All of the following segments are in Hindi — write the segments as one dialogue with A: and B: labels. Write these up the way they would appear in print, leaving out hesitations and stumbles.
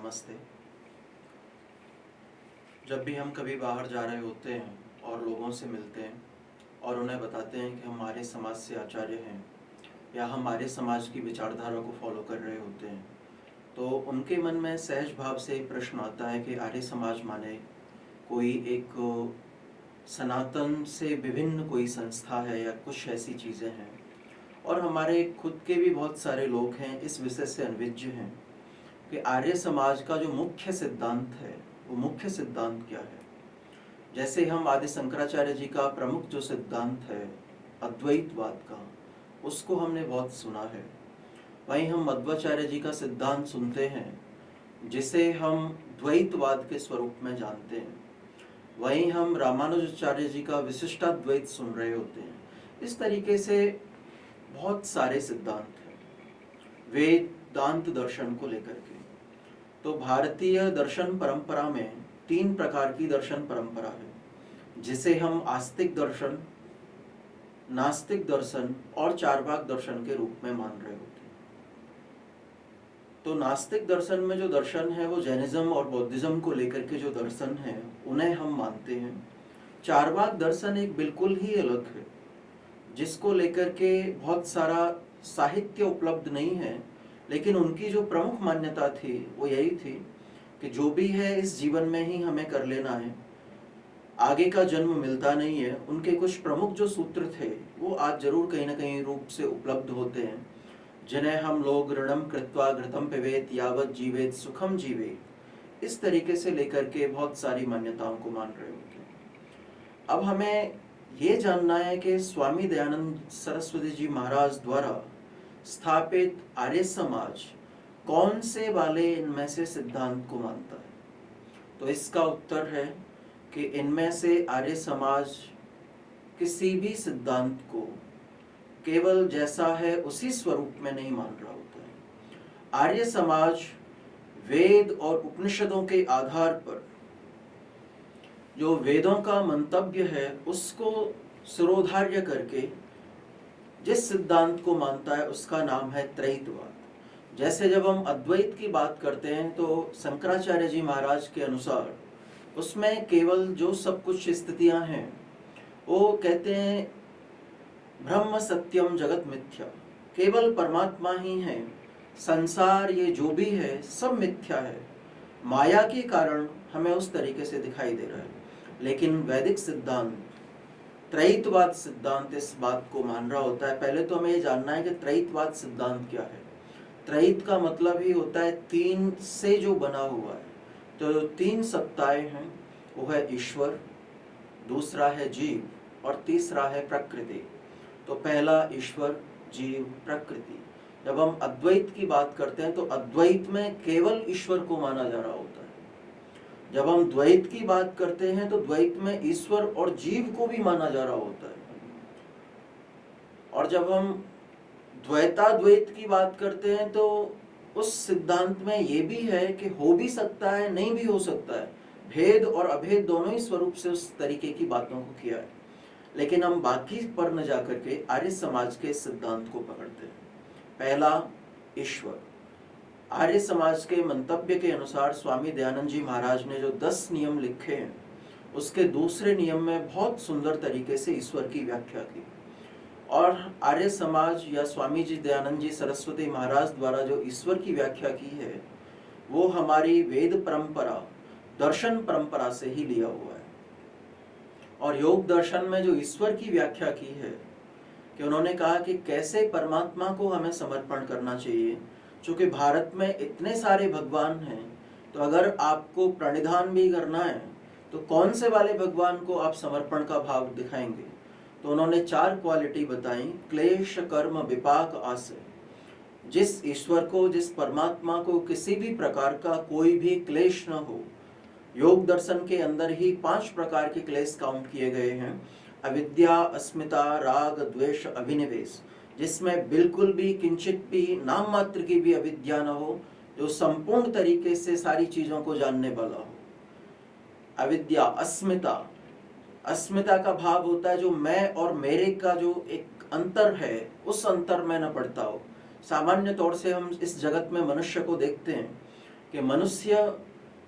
A: नमस्ते। जब भी हम कभी बाहर जा रहे होते हैं और लोगों से मिलते हैं और उन्हें बताते हैं कि हमारे समाज से आचार्य हैं या हमारे समाज की विचारधारा को फॉलो कर रहे होते हैं, तो उनके मन में सहज भाव से एक प्रश्न आता है कि आर्य समाज माने कोई एक सनातन से विभिन्न कोई संस्था है या कुछ ऐसी चीज़ें हैं। और हमारे खुद के भी बहुत सारे लोग हैं इस विषय से अनभिज्ञ हैं कि आर्य समाज का जो मुख्य सिद्धांत है वो मुख्य सिद्धांत क्या है। जैसे हम आदि शंकराचार्य जी का प्रमुख जो सिद्धांत है अद्वैतवाद का, उसको हमने बहुत सुना है। वहीं हम मध्वाचार्य जी का सिद्धांत सुनते हैं जिसे हम द्वैतवाद के स्वरूप में जानते हैं। वहीं हम रामानुजाचार्य जी का विशिष्टाद्वैत सुन रहे होते हैं। इस तरीके से बहुत सारे सिद्धांत हैं वेदांत दर्शन को लेकर के। तो भारतीय दर्शन परंपरा में 3 प्रकार की दर्शन परंपरा है, जिसे हम आस्तिक दर्शन, नास्तिक दर्शन और चार्वाक दर्शन के रूप में मान रहे होते हैं। तो नास्तिक दर्शन में जो दर्शन है वो जैनिज्म और बौद्धिज्म को लेकर के जो दर्शन है उन्हें हम मानते हैं। चार्वाक दर्शन एक बिल्कुल ही अलग है, जिसको लेकर के बहुत सारा साहित्य उपलब्ध नहीं है, लेकिन उनकी जो प्रमुख मान्यता थी वो यही थी कि जो भी है इस जीवन में ही हमें कर लेना है, आगे का जन्म मिलता नहीं है। उनके कुछ प्रमुख जो सूत्र थे वो आज जरूर कहीं ना कहीं रूप से उपलब्ध होते हैं, जिन्हें हम लोग ऋणम कृत्वा घृतम पिबेत यावत जीवेत सुखम जीवेत, इस तरीके से लेकर के बहुत सारी मान्यताओं को मान रहे होते हैं। अब हमें ये जानना है कि स्वामी दयानंद सरस्वती जी महाराज द्वारा स्थापित आर्य समाज कौन से वाले इनमें से सिद्धांत को मानता है। तो इसका उत्तर है कि इनमें से आर्य समाज किसी भी सिद्धांत को केवल जैसा है उसी स्वरूप में नहीं मान रहा होता है। आर्य समाज वेद और उपनिषदों के आधार पर जो वेदों का मंतव्य है उसको सिरोधार्य करके जिस सिद्धांत को मानता है उसका नाम है त्रैतवाद। जैसे जब हम अद्वैत की बात करते हैं तो शंकराचार्य जी महाराज के अनुसार उसमें केवल जो सब कुछ स्थितियां हैं वो कहते हैं ब्रह्म सत्यम जगत मिथ्या, केवल परमात्मा ही है, संसार ये जो भी है सब मिथ्या है, माया के कारण हमें उस तरीके से दिखाई दे रहा है। लेकिन वैदिक सिद्धांत त्रैतवाद सिद्धांत इस बात को मान रहा होता है। पहले तो हमें ये जानना है कि त्रैतवाद सिद्धांत क्या है। त्रैत का मतलब ही होता है 3 से जो बना हुआ है। तो 3 सत्ताएं हैं, वो है ईश्वर, दूसरा है जीव और तीसरा है प्रकृति। तो पहला ईश्वर, जीव, प्रकृति। जब हम अद्वैत की बात करते हैं तो अद्वैत में केवल ईश्वर को माना जा रहा होता है। जब हम द्वैत की बात करते हैं तो द्वैत में ईश्वर और जीव को भी माना जा रहा होता है। और जब हम द्वैताद्वैत की बात करते हैं तो उस सिद्धांत में ये भी है कि हो भी सकता है, नहीं भी हो सकता है। भेद और अभेद दोनों ही स्वरूप से उस तरीके की बातों को किया है। लेकिन हम बाकी पर न जाकर के आर्य समाज के सिद्धांत को पकड़ते हैं। पहला ईश्वर। आर्य समाज के मंतव्य के अनुसार स्वामी दयानंद जी महाराज ने जो 10 नियम लिखे हैं उसके दूसरे नियम में बहुत सुंदर तरीके से ईश्वर की व्याख्या की। और आर्य समाज या स्वामी जी दयानंद जी सरस्वती महाराज द्वारा जो ईश्वर की व्याख्या की है वो हमारी वेद परंपरा, दर्शन परंपरा से ही लिया हुआ है। और योग दर्शन में जो ईश्वर की व्याख्या की है कि उन्होंने कहा कि कैसे परमात्मा को हमें समर्पण करना चाहिए। चूंकि भारत में इतने सारे भगवान हैं तो अगर आपको प्रणिधान भी करना है तो कौन से वाले भगवान को आप समर्पण का भाव दिखाएंगे। तो उन्होंने 4 क्वालिटी बताई। क्लेश कर्म विपाक आसे। जिस ईश्वर को, जिस परमात्मा को किसी भी प्रकार का कोई भी क्लेश न हो। योग दर्शन के अंदर ही 5 प्रकार के क्लेश काउंट किए गए हैं। अविद्या, अस्मिता, राग, द्वेष, अभिनिवेश, जिसमें बिल्कुल भी किंचित भी नाम मात्र की भी अविद्या न हो, जो संपूर्ण तरीके से सारी चीजों को जानने वाला हो। अविद्या, अस्मिता। अस्मिता का भाव होता है जो मैं और मेरे का जो एक अंतर है उस अंतर में न पड़ता हो। सामान्य तौर से हम इस जगत में मनुष्य को देखते हैं कि मनुष्य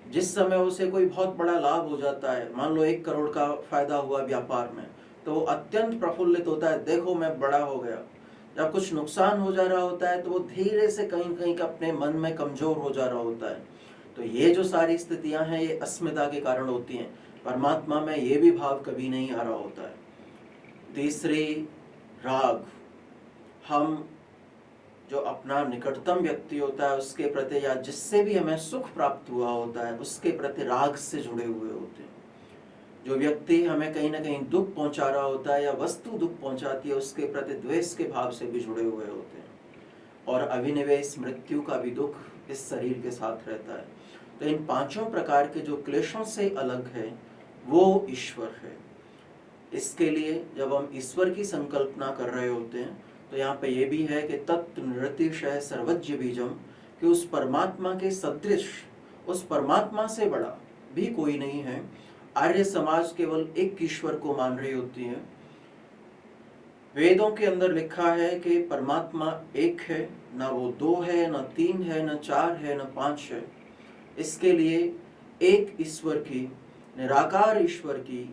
A: जिस समय उसे कोई बहुत बड़ा लाभ हो जाता है, मान लो 1 करोड़ का फायदा हुआ व्यापार में, तो वो अत्यंत प्रफुल्लित होता है, देखो मैं बड़ा हो गया। जब कुछ नुकसान हो जा रहा होता है तो वो धीरे से कहीं कहीं अपने मन में कमजोर हो जा रहा होता है। तो ये जो सारी स्थितियां हैं ये अस्मिता के कारण होती हैं। परमात्मा में ये भी भाव कभी नहीं आ रहा होता है। तीसरी राग, हम जो अपना निकटतम व्यक्ति होता है उसके प्रति या जिससे भी हमें सुख प्राप्त हुआ होता है उसके प्रति राग से जुड़े हुए होते हैं। जो व्यक्ति हमें कहीं ना कहीं दुख पहुंचा रहा होता है या वस्तु दुख पहुंचाती है उसके प्रति द्वेष के भाव से भी जुड़े हुए होते हैं। और अभिनिवेश मृत्यु का भी दुख इस शरीर के साथ रहता है। तो इन 5 प्रकार के जो क्लेशों से अलग है वो ईश्वर है। इसके लिए जब हम ईश्वर की संकल्पना कर रहे होते हैं तो यहाँ पे ये भी है कि तत्व निरतिशय सर्वज्ञ बीजम, कि उस परमात्मा के सदृश, उस परमात्मा से बड़ा भी कोई नहीं है। आर्य समाज केवल एक ईश्वर को मान रही होती है। वेदों के अंदर लिखा है कि परमात्मा एक है, ना वो 2 है, ना 3 है, ना 4 है, ना 5 है। इसके लिए एक ईश्वर की, निराकार ईश्वर की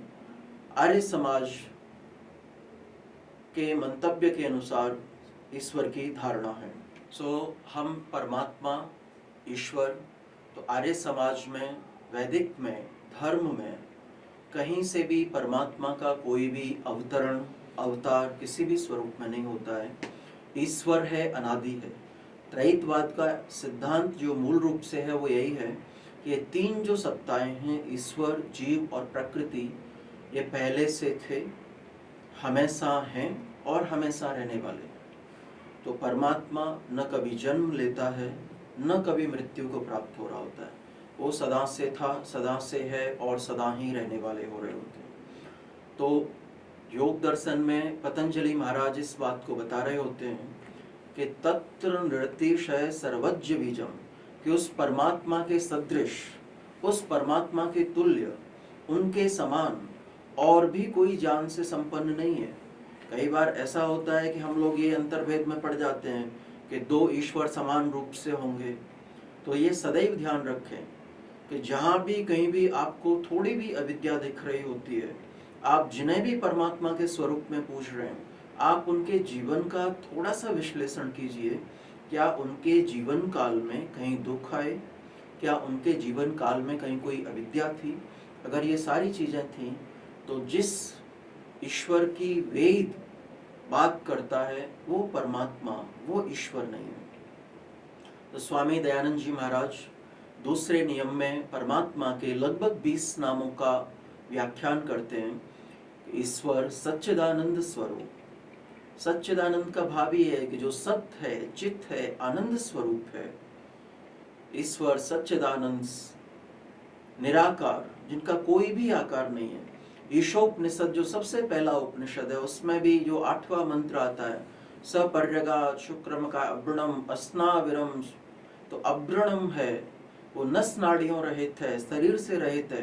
A: आर्य समाज के मंतव्य के अनुसार ईश्वर की धारणा है। हम परमात्मा, ईश्वर, तो आर्य समाज में, वैदिक में, धर्म में कहीं से भी परमात्मा का कोई भी अवतरण, अवतार किसी भी स्वरूप में नहीं होता है। ईश्वर है, अनादि है। त्रैतवाद का सिद्धांत जो मूल रूप से है वो यही है कि ये 3 जो सत्ताएं हैं, ईश्वर, जीव और प्रकृति, ये पहले से थे, हमेशा हैं और हमेशा रहने वाले। तो परमात्मा न कभी जन्म लेता है, न कभी मृत्यु को प्राप्त हो रहा होता है। वो सदा से था, सदा से है और सदा ही रहने वाले हो रहे होते हैं। तो योग दर्शन में पतंजलि महाराज इस बात को बता रहे होते हैं कि तत्र नृतिशय सर्वज्ञ बीजम, कि उस परमात्मा के सदृश, उस परमात्मा के तुल्य, उनके समान और भी कोई ज्ञान से संपन्न नहीं है। कई बार ऐसा होता है कि हम लोग ये अंतर्भेद में पड़ जाते हैं कि 2 ईश्वर समान रूप से होंगे। तो ये सदैव ध्यान रखें कि जहाँ भी कहीं भी आपको थोड़ी भी अविद्या दिख रही होती है, आप जिन्हें भी परमात्मा के स्वरूप में पूछ रहे हैं, आप उनके जीवन का थोड़ा सा विश्लेषण कीजिए। क्या उनके जीवन काल में कहीं दुख आए? क्या उनके जीवन काल में कहीं कोई अविद्या थी? अगर ये सारी चीज़ें थीं तो जिस ईश्वर की वेद बात करता है वो परमात्मा, वो ईश्वर नहीं है। तो स्वामी दयानंद जी महाराज दूसरे नियम में परमात्मा के लगभग 20 नामों का व्याख्यान करते हैं। ईश्वर सच्चिदानंद स्वरूप। सच्चिदानंद का भाव ये है कि जो सत्य है, चित्त है, आनंद स्वरूप है। ईश्वर सच्चिदानंद, निराकार, जिनका कोई भी आकार नहीं है। ईशोपनिषद जो सबसे पहला उपनिषद है उसमें भी जो 8वां मंत्र आता है, सपर्यगात शुक्रम का अब्रणम अस्नाविरम, तो अब्रणम है, वो नस नाड़ियों रहित है, शरीर से रहित है।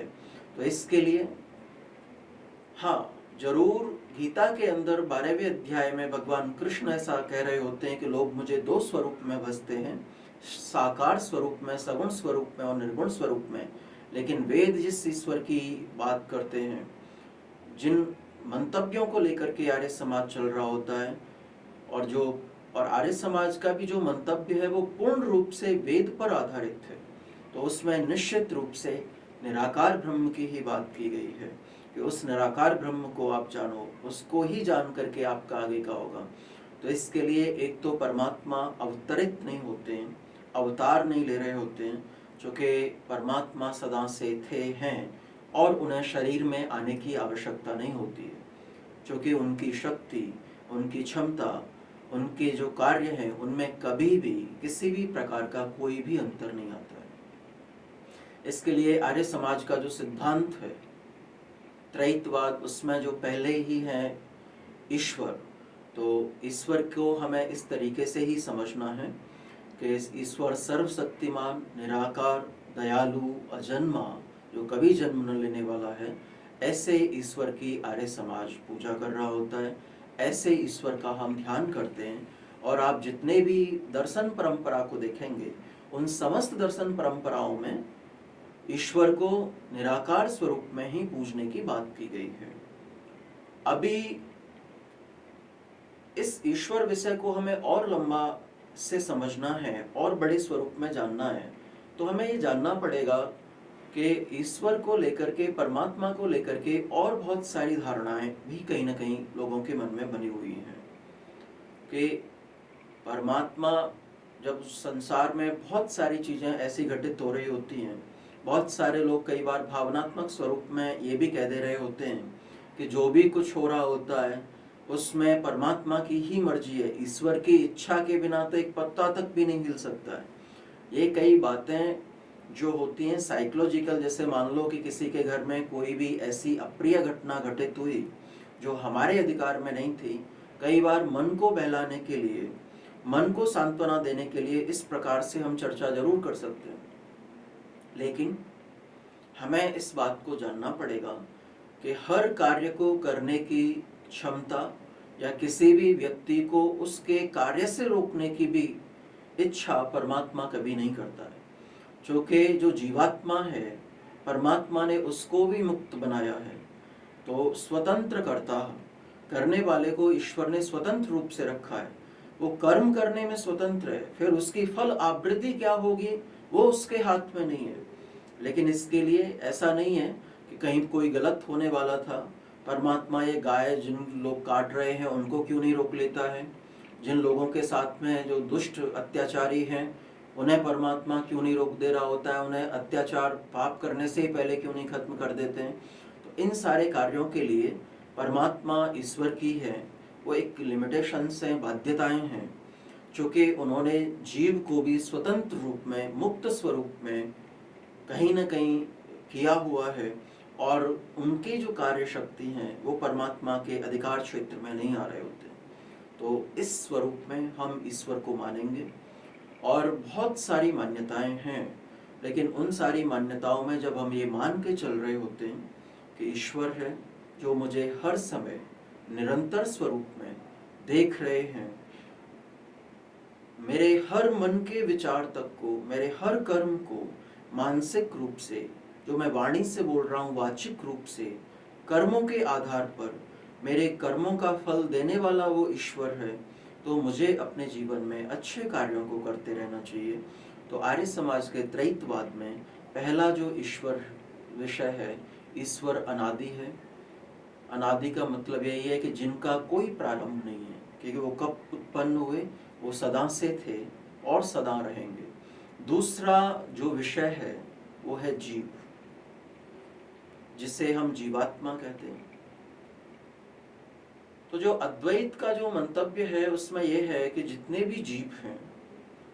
A: तो इसके लिए हाँ, जरूर गीता के अंदर 12वें अध्याय में भगवान कृष्ण ऐसा कह रहे होते हैं कि लोग मुझे 2 स्वरूप में भजते हैं, साकार स्वरूप में, सगुण स्वरूप में और निर्गुण स्वरूप में। लेकिन वेद जिस ईश्वर की बात करते हैं, जिन मंतव्यों को लेकर के आर्य समाज चल रहा होता है, और आर्य समाज का भी जो मंतव्य है वो पूर्ण रूप से वेद पर आधारित है, तो उसमें निश्चित रूप से निराकार ब्रह्म की ही बात की गई है कि उस निराकार ब्रह्म को आप जानो, उसको ही जान करके आपका आगे का होगा। तो इसके लिए एक तो परमात्मा अवतरित नहीं होते हैं, अवतार नहीं ले रहे होते हैं, चूँकि परमात्मा सदा से थे, हैं, और उन्हें शरीर में आने की आवश्यकता नहीं होती है, क्योंकि उनकी शक्ति, उनकी क्षमता, उनके जो कार्य हैं उनमें कभी भी किसी भी प्रकार का कोई भी अंतर नहीं आता है। इसके लिए आर्य समाज का जो सिद्धांत है त्रैतवाद, उसमें जो पहले ही है ईश्वर, तो ईश्वर को हमें इस तरीके से ही समझना है कि ईश्वर सर्वशक्तिमान, निराकार, दयालु, अजन्मा, जो कभी जन्म न लेने वाला है, ऐसे ईश्वर की आर्य समाज पूजा कर रहा होता है। ऐसे ईश्वर का हम ध्यान करते हैं। और आप जितने भी दर्शन परंपरा को देखेंगे उन समस्त दर्शन परंपराओं में ईश्वर को निराकार स्वरूप में ही पूजने की बात की गई है। अभी इस ईश्वर विषय को हमें और लंबा से समझना है और बड़े स्वरूप में जानना है, तो हमें ये जानना पड़ेगा कि ईश्वर को लेकर के, परमात्मा को लेकर के और बहुत सारी धारणाएं भी कहीं ना कहीं लोगों के मन में बनी हुई हैं कि परमात्मा, जब संसार में बहुत सारी चीज़ें ऐसी घटित हो रही होती हैं, बहुत सारे लोग कई बार भावनात्मक स्वरूप में ये भी कह दे रहे होते हैं कि जो भी कुछ हो रहा होता है उसमें परमात्मा की ही मर्जी है, ईश्वर की इच्छा के बिना तो एक पत्ता तक भी नहीं हिल सकता है। ये कई बातें जो होती हैं साइकोलॉजिकल, जैसे मान लो कि किसी के घर में कोई भी ऐसी अप्रिय घटना घटित हुई जो हमारे अधिकार में नहीं थी, कई बार मन को बहलाने के लिए, मन को सांत्वना देने के लिए इस प्रकार से हम चर्चा जरूर कर सकते हैं, लेकिन हमें इस बात को जानना पड़ेगा कि हर कार्य को करने की क्षमता या किसी भी व्यक्ति को उसके कार्य से रोकने की भी इच्छा परमात्मा कभी नहीं करता है। क्योंकि जो जीवात्मा है, परमात्मा ने उसको भी मुक्त बनाया है, तो स्वतंत्र करता करने वाले को ईश्वर ने स्वतंत्र रूप से रखा है। वो कर्म करने में स्वतंत्र है, फिर उसकी फल आवृत्ति क्या होगी वो उसके हाथ में नहीं है। लेकिन इसके लिए ऐसा नहीं है कि कहीं कोई गलत होने वाला था, परमात्मा ये गाय जिन लोग काट रहे हैं उनको क्यों नहीं रोक लेता है, जिन लोगों के साथ में जो दुष्ट अत्याचारी हैं उन्हें परमात्मा क्यों नहीं रोक दे रहा होता है, उन्हें अत्याचार पाप करने से ही पहले क्यों नहीं खत्म कर देते हैं। तो इन सारे कार्यों के लिए परमात्मा ईश्वर की है वो एक लिमिटेशंस हैं, बाध्यताएं हैं, चूँकि उन्होंने जीव को भी स्वतंत्र रूप में, मुक्त स्वरूप में कहीं ना कहीं किया हुआ है, और उनकी जो कार्य शक्ति हैं वो परमात्मा के अधिकार क्षेत्र में नहीं आ रहे होते। तो इस स्वरूप में हम ईश्वर को मानेंगे, और बहुत सारी मान्यताएं हैं, लेकिन उन सारी मान्यताओं में जब हम ये मान के चल रहे होते हैं कि ईश्वर है जो मुझे हर समय निरंतर स्वरूप में देख रहे हैं, मेरे हर मन के विचार तक को, मेरे हर कर्म को मानसिक रूप से, जो मैं वाणी से बोल रहा हूँ वाचिक रूप से, कर्मों के आधार पर मेरे कर्मों का फल देने वाला वो ईश्वर है, तो मुझे अपने जीवन में अच्छे कार्यों को करते रहना चाहिए। तो आर्य समाज के त्रैतवाद में पहला जो ईश्वर विषय है, ईश्वर अनादि है। अनादि का मतलब यही है कि जिनका कोई प्रारंभ नहीं है, क्योंकि वो कब उत्पन्न हुए, वो सदा से थे और सदा रहेंगे। दूसरा जो विषय है वो है जीव, जिसे हम जीवात्मा कहते हैं। तो जो अद्वैत का जो मंतव्य है उसमें यह है कि जितने भी जीव हैं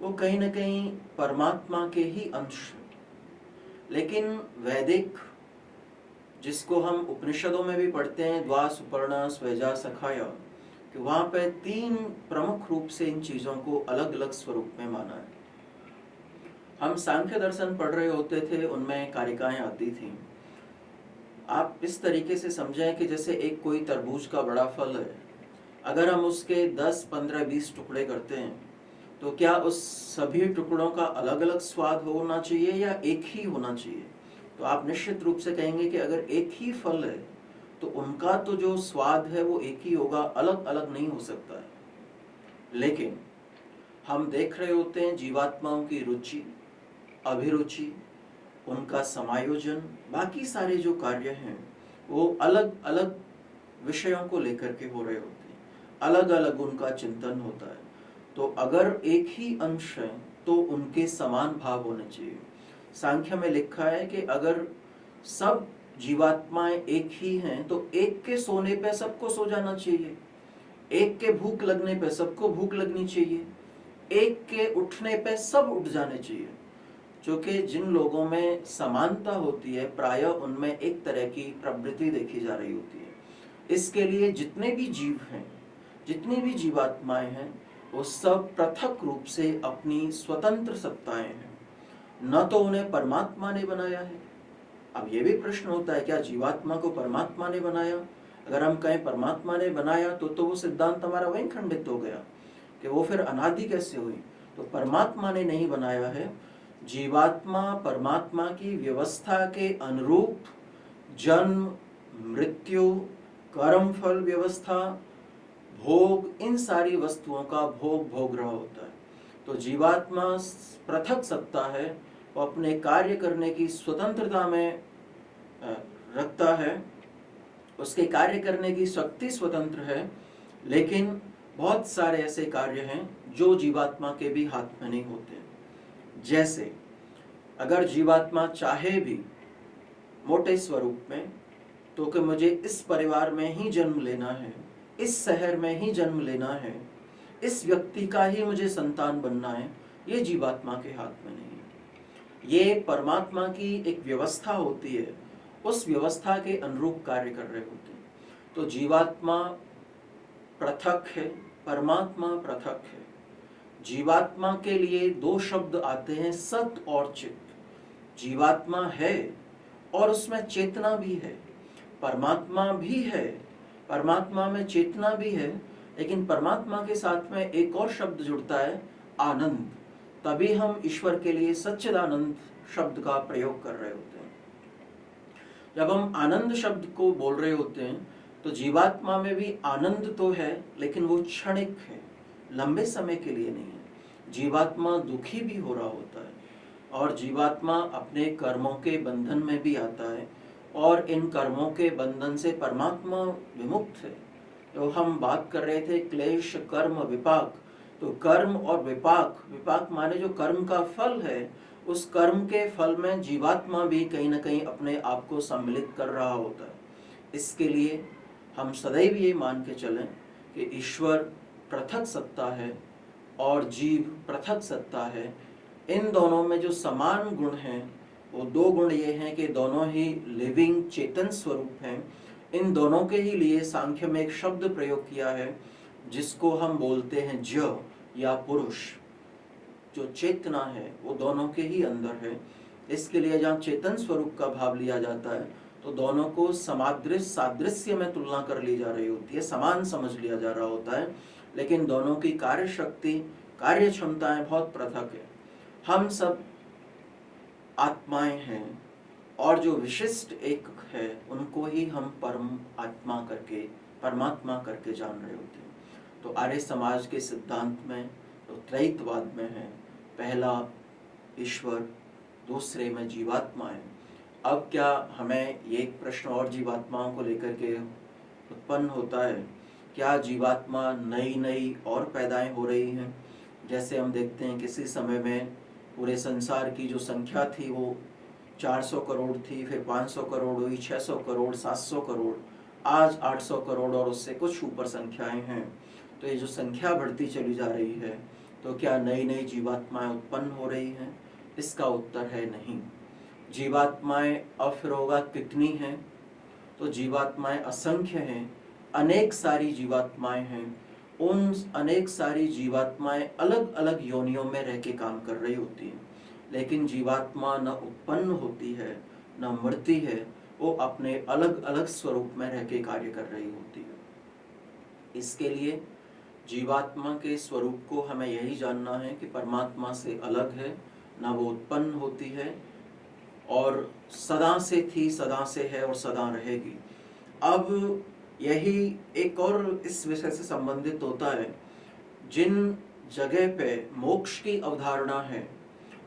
A: वो कहीं ना कहीं परमात्मा के ही अंश हैं। लेकिन वैदिक, जिसको हम उपनिषदों में भी पढ़ते हैं, द्वा सुपर्णा स्वेजा सखाया, कि वहाँ पे 3 प्रमुख रूप से इन चीज़ों को अलग अलग स्वरूप में माना है। हम सांख्य दर्शन पढ़ रहे होते थे, उनमें कारिकाएं आती थी। आप इस तरीके से समझें कि जैसे एक कोई तरबूज का बड़ा फल है, अगर हम उसके 10, 15, 20 टुकड़े करते हैं, तो क्या उस सभी टुकड़ों का अलग अलग स्वाद होना चाहिए या एक ही होना चाहिए? तो आप निश्चित रूप से कहेंगे कि अगर एक ही फल है तो उनका तो जो स्वाद है वो एक ही होगा, अलग अलग नहीं हो सकता है। लेकिन हम देख रहे होते हैं जीवात्माओं की रुचि, अभिरुचि, उनका समायोजन, बाकी सारे जो कार्य हैं वो अलग अलग विषयों को लेकर के हो रहे होते हैं, अलग अलग उनका चिंतन होता है। तो अगर एक ही अंश है तो उनके समान भाव होने चाहिए। सांख्य में लिखा है कि अगर सब जीवात्माएं एक ही हैं तो एक के सोने पे सबको सो जाना चाहिए, एक के भूख लगने पे सबको भूख लगनी चाहिए, एक के उठने पे सब उठ जाने चाहिए। क्योंकि जिन लोगों में समानता होती है प्रायः उनमें एक तरह की प्रवृत्ति देखी जा रही होती है। इसके लिए जितने भी जीव हैं, जितनी भी जीवात्माएं हैं, वो सब पृथक रूप से अपनी स्वतंत्र सत्ताएं हैं, न तो उन्हें परमात्मा ने बनाया है। अब ये भी प्रश्न होता है, क्या जीवात्मा को परमात्मा ने बनाया? अगर हम कहें परमात्मा ने बनाया तो वो सिद्धांत हमारा वहीं खंडित हो गया कि वो फिर अनादि कैसे हुई। तो परमात्मा ने नहीं बनाया है। जीवात्मा परमात्मा की व्यवस्था के अनुरूप जन्म, मृत्यु, कर्म फल व्यवस्था, भोग, इन सारी वस्तुओं का भोग भोग रहा होता है। तो जीवात्मा पृथक सत्ता है, वो अपने कार्य करने की स्वतंत्रता में रखता है, उसके कार्य करने की शक्ति स्वतंत्र है, लेकिन बहुत सारे ऐसे कार्य हैं जो जीवात्मा के भी हाथ में नहीं होते। जैसे अगर जीवात्मा चाहे भी मोटे स्वरूप में तो कि मुझे इस परिवार में ही जन्म लेना है, इस शहर में ही जन्म लेना है, इस व्यक्ति का ही मुझे संतान बनना है, ये जीवात्मा के हाथ में नहीं है। ये परमात्मा की एक व्यवस्था होती है, उस व्यवस्था के अनुरूप कार्य कर रहे होते हैं। तो जीवात्मा पृथक है, परमात्मा पृथक है। जीवात्मा के लिए दो शब्द आते हैं, सत और चित। जीवात्मा है और उसमें चेतना भी है, परमात्मा भी है, परमात्मा में चेतना भी है, लेकिन परमात्मा के साथ में एक और शब्द जुड़ता है, आनंद। तभी हम ईश्वर के लिए सच्चिदानंद शब्द का प्रयोग कर रहे होते हैं। जब हम आनंद शब्द को बोल रहे होते हैं तो जीवात्मा में भी आनंद तो है, लेकिन वो क्षणिक है, लंबे समय के लिए नहीं है। जीवात्मा दुखी भी हो रहा होता है और जीवात्मा अपने कर्मों के बंधन में भी आता है, और इन कर्मों के बंधन से परमात्मा विमुक्त है। तो हम बात कर रहे थे क्लेश, कर्म, विपाक। तो कर्म और विपाक, विपाक माने जो कर्म का फल है, उस कर्म के फल में जीवात्मा भी कहीं ना कहीं अपने आप को सम्मिलित कर रहा होता है। इसके लिए हम सदैव ये मान के चलें कि ईश्वर पृथक सत्ता है और जीव पृथक सत्ता है। इन दोनों में जो समान गुण हैं वो दो गुण ये हैं कि दोनों ही लिविंग चेतन स्वरूप हैं। इन दोनों के ही लिए सांख्य में एक शब्द प्रयोग किया है जिसको हम बोलते हैं ज या पुरुष। जो चेतना है वो दोनों के ही अंदर है। इसके लिए जहाँ चेतन स्वरूप का भाव लिया जाता है तो दोनों को समादृश्य, सादृश्य में तुलना कर ली जा रही होती है, समान समझ लिया जा रहा होता है, लेकिन दोनों की कार्य शक्ति, कार्य क्षमताएं बहुत पृथक है। हम सब आत्माएं हैं और जो विशिष्ट एक है उनको ही हम परम आत्मा करके, परमात्मा करके जान रहे होते हैं। तो आर्य समाज के सिद्धांत में तो त्रैतवाद में है, पहला ईश्वर, दूसरे में जीवात्मा है। अब क्या हमें ये एक प्रश्न और जीवात्माओं को लेकर के उत्पन्न होता है, क्या जीवात्मा नई नई और पैदाएं हो रही हैं? जैसे हम देखते हैं किसी समय में पूरे संसार की जो संख्या थी वो 400 करोड़ थी, फिर 500 करोड़ हुई, 600 करोड़, 700 करोड़, आज 800 करोड़ और उससे कुछ ऊपर संख्याएं हैं। तो ये जो संख्या बढ़ती चली जा रही है, तो क्या नई नई जीवात्माएं उत्पन्न हो रही हैं? इसका उत्तर है नहीं। जीवात्माएं अफरोगत कितनी हैं? तो जीवात्माएं असंख्य हैं, अनेक सारी जीवात्माएं हैं। उन अनेक सारी जीवात्माएं अलग अलग योनियों में रह के काम कर रही होती हैं, लेकिन जीवात्मा न उत्पन्न होती है न मरती है, वो अपने अलग अलग स्वरूप में रह के कार्य कर रही होती है। इसके लिए जीवात्मा के स्वरूप को हमें यही जानना है कि परमात्मा से अलग है, न वो उत्पन्न होती है और सदा से थी, सदा से है और सदा रहेगी। अब यही एक और इस विषय से संबंधित होता है, जिन जगह पे मोक्ष की अवधारणा है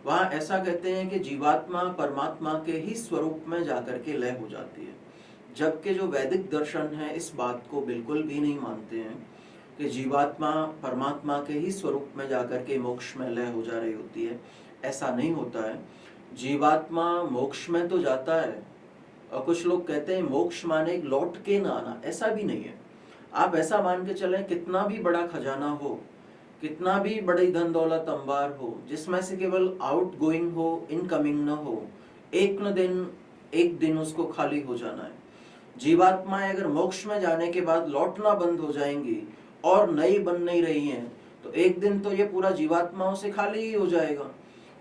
A: वहाँ ऐसा कहते हैं कि जीवात्मा परमात्मा के ही स्वरूप में जाकर के लय हो जाती है, जबकि जो वैदिक दर्शन है इस बात को बिल्कुल भी नहीं मानते हैं कि जीवात्मा परमात्मा के ही स्वरूप में जाकर के मोक्ष में लय हो जा रही होती है। ऐसा नहीं होता है। जीवात्मा मोक्ष में तो जाता है, और कुछ लोग कहते हैं मोक्ष माने लौट के ना आना, ऐसा भी नहीं है। आप ऐसा मान के चलें, कितना भी बड़ा खजाना हो, कितना भी बड़ी धन दौलत अंबार हो, जिसमें से केवल आउट गोइंग हो, इनकमिंग ना हो, एक दिन उसको खाली हो जाना है। जीवात्माएं अगर मोक्ष में जाने के बाद लौटना बंद हो जाएंगी और नई बन नहीं रही हैं, तो एक दिन तो ये पूरा जीवात्माओं से खाली ही हो जाएगा।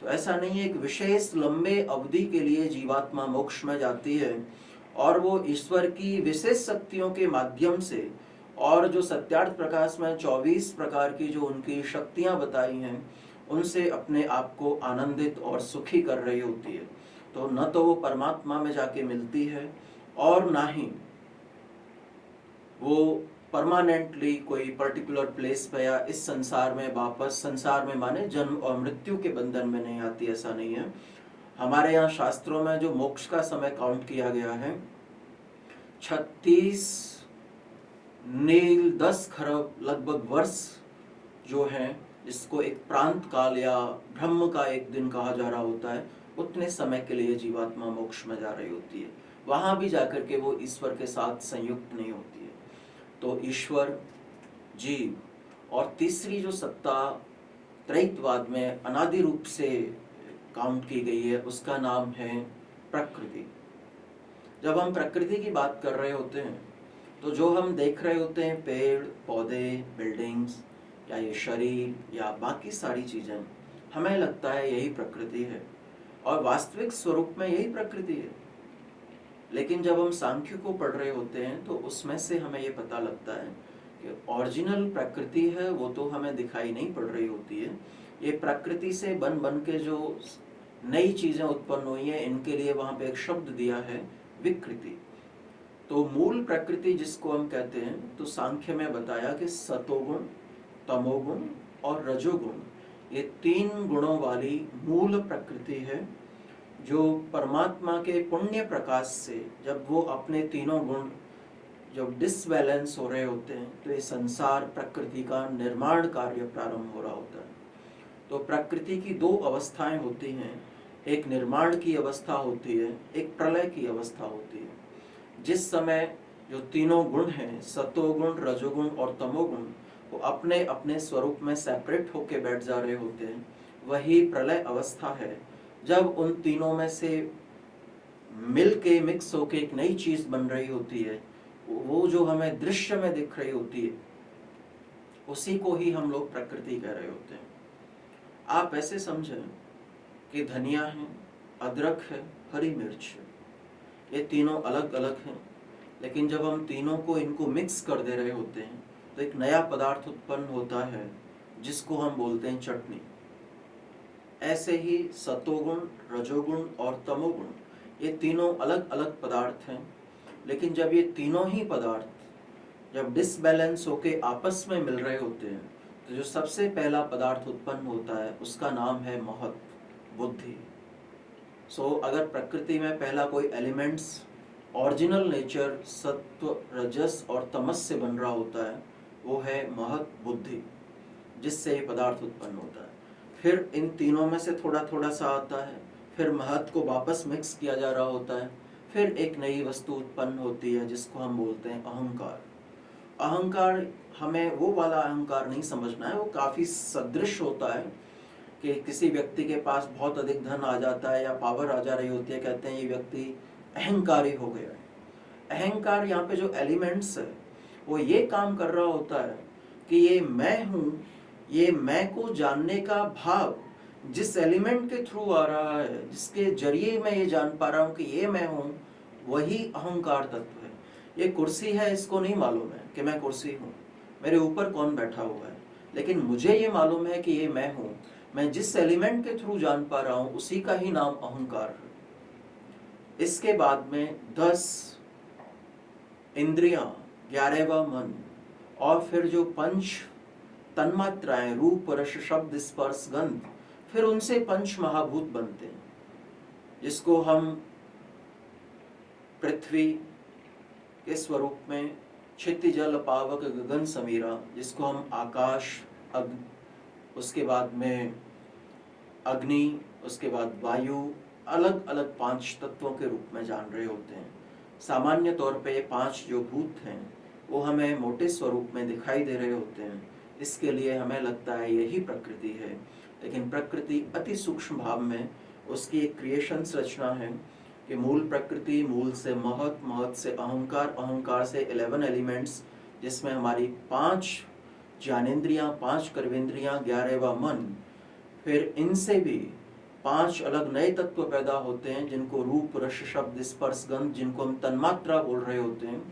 A: तो ऐसा नहीं है, एक विशेष लंबे अवधि के लिए जीवात्मा मोक्ष में जाती है और वो ईश्वर की विशेष शक्तियों के माध्यम से, और जो सत्यार्थ प्रकाश में 24 प्रकार की जो उनकी शक्तियां बताई हैं उनसे अपने आप को आनंदित और सुखी कर रही होती है। तो न तो वो परमात्मा में जाके मिलती है और ना ही वो परमानेंटली कोई पर्टिकुलर प्लेस पे या इस संसार में वापस, संसार में माने जन्म और मृत्यु के बंधन में नहीं आती, ऐसा नहीं है। हमारे यहाँ शास्त्रों में जो मोक्ष का समय काउंट किया गया है 36 नील 10 खरब लगभग वर्ष जो है, जिसको एक प्रांत काल या ब्रह्म का एक दिन कहा जा रहा होता है, उतने समय के लिए जीवात्मा मोक्ष में जा रही होती है। वहां भी जाकर के वो ईश्वर के साथ संयुक्त नहीं होती है। तो ईश्वर, जीव और तीसरी जो सत्ता त्रैतवाद में अनादि रूप से काउंट की गई है, उसका नाम है प्रकृति। जब हम प्रकृति की बात कर रहे होते हैं तो जो हम देख रहे होते हैं, पेड़ पौधे, बिल्डिंग्स या ये शरीर या बाकी सारी चीजें, हमें लगता है यही प्रकृति है और वास्तविक स्वरूप में यही प्रकृति है। लेकिन जब हम सांख्य को पढ़ रहे होते हैं तो उसमें से हमें ये पता लगता है कि ओरिजिनल प्रकृति है वो तो हमें दिखाई नहीं पड़ रही होती है। ये प्रकृति से बन बन के जो नई चीजें उत्पन्न हुई हैं, इनके लिए वहां पे एक शब्द दिया है विकृति। तो मूल प्रकृति जिसको हम कहते हैं, तो सांख्य में बताया कि सतोगुण, तमोगुण और रजोगुण, ये 3 गुणों वाली मूल प्रकृति है, जो परमात्मा के पुण्य प्रकाश से जब वो अपने तीनों गुण जब डिसबैलेंस हो रहे होते हैं तो ये संसार प्रकृति का निर्माण कार्य प्रारंभ हो रहा होता है। तो प्रकृति की 2 अवस्थाएं होती हैं, एक निर्माण की अवस्था होती है, एक प्रलय की अवस्था होती है। जिस समय जो तीनों गुण हैं, सतोगुण, रजोगुण और तमोगुण, वो अपने अपने स्वरूप में सेपरेट होके बैठ जा रहे होते हैं, वही प्रलय अवस्था है, जब उन तीनों में से मिल के मिक्स होके एक नई चीज बन रही होती है। वो जो हमें दृश्य में दिख रही होती है, उसी को ही हम लोग प्रकृति कह रहे होते हैं। आप ऐसे समझें कि धनिया है, अदरक है, हरी मिर्च है, ये तीनों अलग अलग हैं, लेकिन जब हम तीनों को इनको मिक्स कर दे रहे होते हैं तो एक नया पदार्थ उत्पन्न होता है जिसको हम बोलते हैं चटनी। ऐसे ही सतोगुण, रजोगुण और तमोगुण, ये तीनों अलग अलग पदार्थ हैं, लेकिन जब ये तीनों ही पदार्थ जब डिसबैलेंस होके आपस में मिल रहे होते हैं तो जो सबसे पहला पदार्थ उत्पन्न होता है उसका नाम है महत, बुद्धि। अगर प्रकृति में पहला कोई एलिमेंट्स ओरिजिनल नेचर सत्व, रजस और तमस से बन रहा होता है, वो है महत, बुद्धि, जिससे ये पदार्थ उत्पन्न होता है। फिर इन तीनों में से थोड़ा थोड़ा सा आता है, फिर महत को वापस मिक्स किया जा रहा होता है, फिर एक नई वस्तु उत्पन्न होती है जिसको हम बोलते हैं अहंकार। अहंकार, हमें वो वाला अहंकार नहीं समझना है, वो काफ़ी सदृश होता है कि किसी व्यक्ति के पास बहुत अधिक धन आ जाता है या पावर आ जा रही होती है, कहते हैं ये व्यक्ति अहंकारी हो गया है। अहंकार, यहाँ पे जो एलिमेंट्स है वो ये काम कर रहा होता है कि ये मैं हूँ, ये मैं को जानने का भाव जिस एलिमेंट के थ्रू आ रहा है, जिसके जरिए मैं ये जान पा रहा हूँ कि ये मैं हूँ, वही अहंकार तत्व है। ये कुर्सी है, इसको नहीं मालूम है कि मैं कुर्सी हूँ, मेरे ऊपर कौन बैठा हुआ है, लेकिन मुझे ये मालूम है कि ये मैं हूँ। मैं जिस एलिमेंट के थ्रू जान पा रहा हूँ उसी का ही नाम अहंकार है। इसके बाद में 10 इंद्रियां, 11वां मन, और फिर जो 5 तन्मात्राएं, रूप, रस, शब्द, स्पर्श, गंध, फिर उनसे 5 महाभूत बनते हैं, जिसको हम पृथ्वी के स्वरूप में क्षिति, जल, पावक, गगन, समीरा, जिसको हम आकाश, उसके बाद में अग्नि, उसके बाद वायु, अलग अलग 5 तत्वों के रूप में जान रहे होते हैं। सामान्य तौर पे ये 5 जो भूत हैं वो हमें मोटे स्वरूप में दिखाई दे रहे होते हैं, इसके लिए हमें लगता है यही प्रकृति है। लेकिन प्रकृति अति सूक्ष्म भाव में उसकी एक क्रिएशंस रचना है कि मूल प्रकृति, मूल से महत, महत से अहंकार, अहंकार से 11 एलिमेंट्स, जिसमें हमारी 5 ज्ञानेंद्रियां, 5 कर्मेंद्रियां, 11वां मन, फिर इनसे भी 5 अलग नए तत्व पैदा होते हैं जिनको रूप, रस, शब्द, स्पर्श, गंध, जिनको हम तन्मात्रा बोल रहे होते हैं।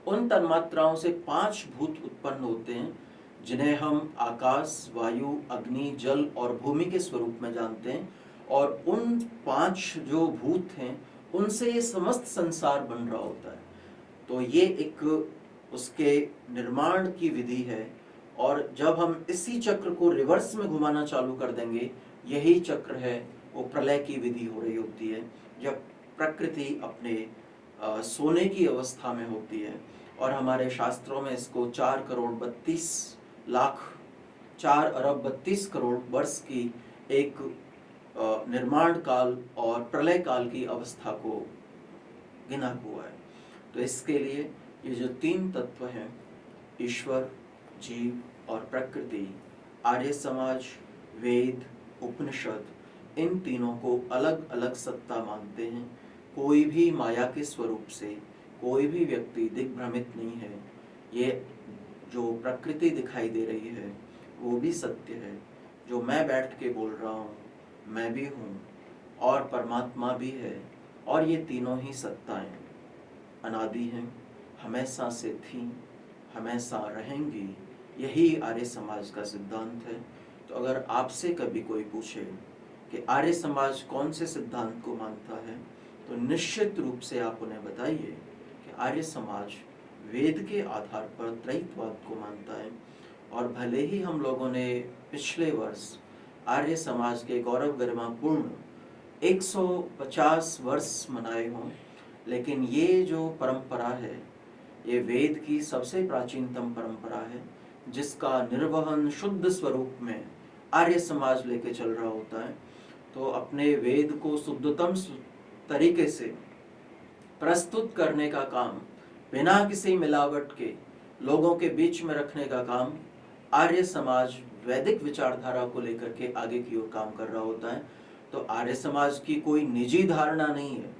A: उन तन्मात्राओं से 5 भूत उत्पन्न होते हैं जिन्हें हम आकाश, वायु, अग्नि, जल और भूमि के स्वरूप में जानते हैं, और उन 5 जो भूत हैं उनसे ये समस्त संसार बन रहा होता है। तो ये एक उसके निर्माण की विधि है, और जब हम इसी चक्र को रिवर्स में घुमाना चालू कर देंगे, यही चक्र है वो प्रलय की विधि हो रही होती है, जब प्रकृति अपने सोने की अवस्था में होती है। और हमारे शास्त्रों में इसको 4 अरब 32 वर्ष की एक निर्माण काल और प्रलय काल की अवस्था को गिना हुआ है। तो इसके लिए ये जो 3 तत्व हैं, ईश्वर, जीव और प्रकृति, आर्य समाज, वेद, उपनिषद, इन तीनों को अलग अलग सत्ता मानते हैं। कोई भी माया के स्वरूप से कोई भी व्यक्ति दिग्भ्रमित नहीं है। ये जो प्रकृति दिखाई दे रही है वो भी सत्य है। जो मैं बैठ के बोल रहा हूँ, मैं भी हूँ और परमात्मा भी है, और ये तीनों ही सत्ताएं अनादि हैं, हमेशा से थीं, हमेशा रहेंगी। यही आर्य समाज का सिद्धांत है। तो अगर आपसे कभी कोई पूछे कि आर्य समाज कौन से सिद्धांत को मानता है, तो निश्चित रूप से आप उन्हें बताइए कि आर्य समाज वेद के आधार पर त्रैतवाद को मानता है। और भले ही हम लोगों ने पिछले वर्ष आर्य समाज के गौरव गरिमापूर्ण 150 वर्ष मनाए हों, लेकिन ये जो परंपरा है ये वेद की सबसे प्राचीनतम परंपरा है, जिसका निर्वहन शुद्ध स्वरूप में आर्य समाज लेके चल रहा होता है। तो अपने वेद को शुद्धतम तरीके से प्रस्तुत करने का काम, बिना किसी मिलावट के लोगों के बीच में रखने का काम आर्य समाज वैदिक विचारधारा को लेकर के आगे की ओर काम कर रहा होता है। तो आर्य समाज की कोई निजी धारणा नहीं है।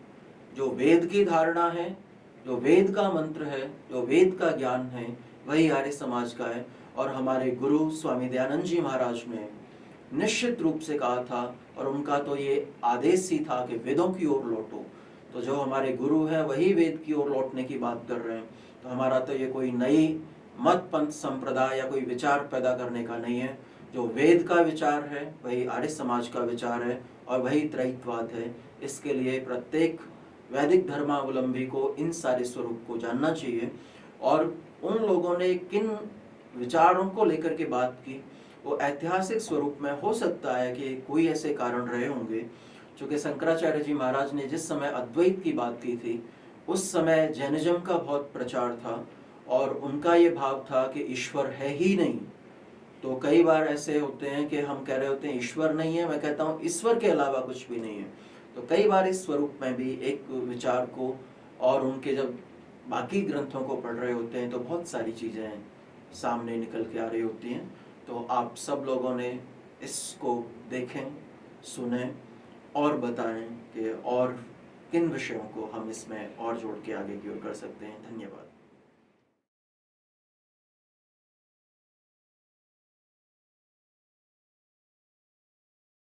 A: जो वेद की धारणा है, जो वेद का मंत्र है, जो वेद का ज्ञान है, वही आर्य समाज का है। और हमारे गुरु स्वामी दयानंद जी महाराज ने निश्चित रूप से कहा था, और उनका तो ये आदेश ही था कि वेदों की ओर लौटो। तो जो हमारे गुरु हैं वही वेद की ओर लौटने की बात कर रहे हैं। तो हमारा तो ये कोई नई मत पंथ संप्रदाय या कोई विचार पैदा करने का नहीं है। जो वेद का विचार है वही आर्य समाज का विचार है, और वही त्रैतवाद है। इसके लिए प्रत्येक वैदिक धर्मावलंबी को इन सारे स्वरूप को जानना चाहिए। और उन लोगों ने किन विचारों को लेकर के बात की, वो ऐतिहासिक स्वरूप में हो सकता है कि कोई ऐसे कारण रहे होंगे। क्योंकि शंकराचार्य जी महाराज ने जिस समय अद्वैत की बात की थी, उस समय जैनिज्म का बहुत प्रचार था, और उनका ये भाव था कि ईश्वर है ही नहीं। तो कई बार ऐसे होते हैं कि हम कह रहे होते हैं ईश्वर नहीं है, मैं कहता हूँ ईश्वर के अलावा कुछ भी नहीं है। तो कई बार इस स्वरूप में भी एक विचार को, और उनके जब बाकी ग्रंथों को पढ़ रहे होते हैं तो बहुत सारी चीज़ें सामने निकल के आ रही होती हैं। तो आप सब लोगों ने इसको देखें, सुने और बताएं कि और किन विषयों को हम इसमें और जोड़ के आगे की ओर कर सकते हैं। धन्यवाद।